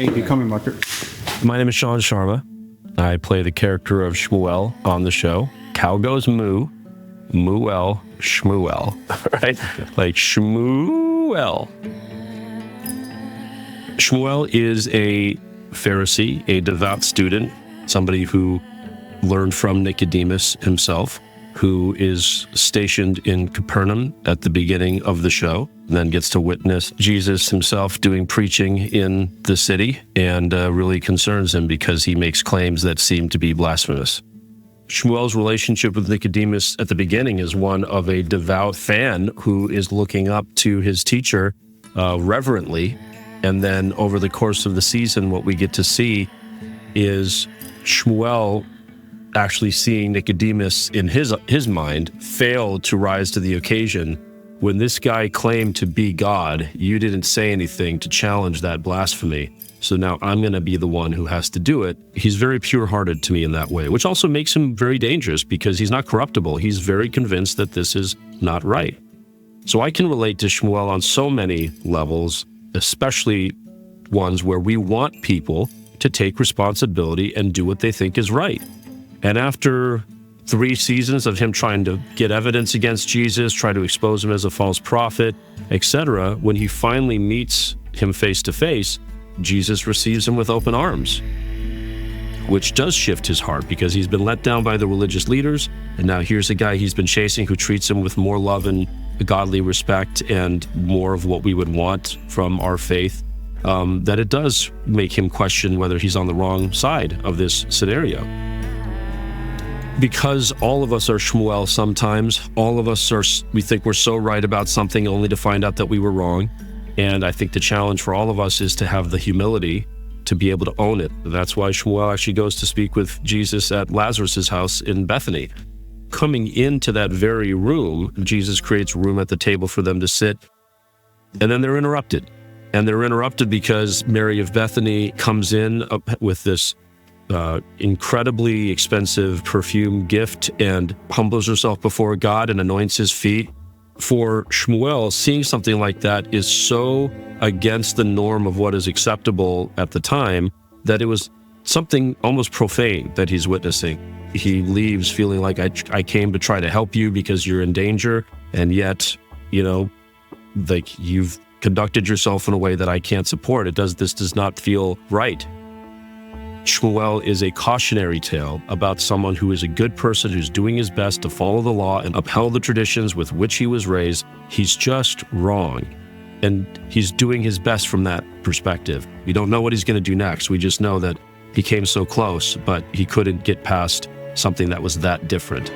Hey, you coming, Mucker? My name is Shaan Sharma. I play the character of Shmuel on the show. Cow goes moo, Muel, Shmuel, right? Like Shmuel. Shmuel is a Pharisee, a devout student, somebody who learned from Nicodemus himself, who is stationed in Capernaum at the beginning of the show, then gets to witness Jesus himself doing preaching in the city, and really concerns him because he makes claims that seem to be blasphemous. Shmuel's relationship with Nicodemus at the beginning is one of a devout fan who is looking up to his teacher reverently, and then over the course of the season, what we get to see is Shmuel actually seeing Nicodemus in his mind fail to rise to the occasion. When this guy claimed to be God, you didn't say anything to challenge that blasphemy. So now I'm going to be the one who has to do it. He's very pure-hearted to me in that way, which also makes him very dangerous because he's not corruptible. He's very convinced that this is not right. So I can relate to Shmuel on so many levels, especially ones where we want people to take responsibility and do what they think is right. And after 3 seasons of him trying to get evidence against Jesus, try to expose him as a false prophet, etc., when he finally meets him face to face, Jesus receives him with open arms, which does shift his heart because he's been let down by the religious leaders. And now here's a guy he's been chasing who treats him with more love and godly respect and more of what we would want from our faith, that it does make him question whether he's on the wrong side of this scenario. Because all of us are Shmuel sometimes, all of us we think we're so right about something only to find out that we were wrong. And I think the challenge for all of us is to have the humility to be able to own it. That's why Shmuel actually goes to speak with Jesus at Lazarus' house in Bethany. Coming into that very room, Jesus creates room at the table for them to sit, and then they're interrupted. And they're interrupted because Mary of Bethany comes in with this incredibly expensive perfume gift and humbles herself before God and anoints his feet. For Shmuel, seeing something like that is so against the norm of what is acceptable at the time that it was something almost profane that he's witnessing. He leaves feeling like I came to try to help you because you're in danger, and yet, like you've conducted yourself in a way that I can't support. This does not feel right. Shmuel is a cautionary tale about someone who is a good person who's doing his best to follow the law and upheld the traditions with which he was raised. He's just wrong. And he's doing his best from that perspective. We don't know what he's going to do next. We just know that he came so close, but he couldn't get past something that was that different.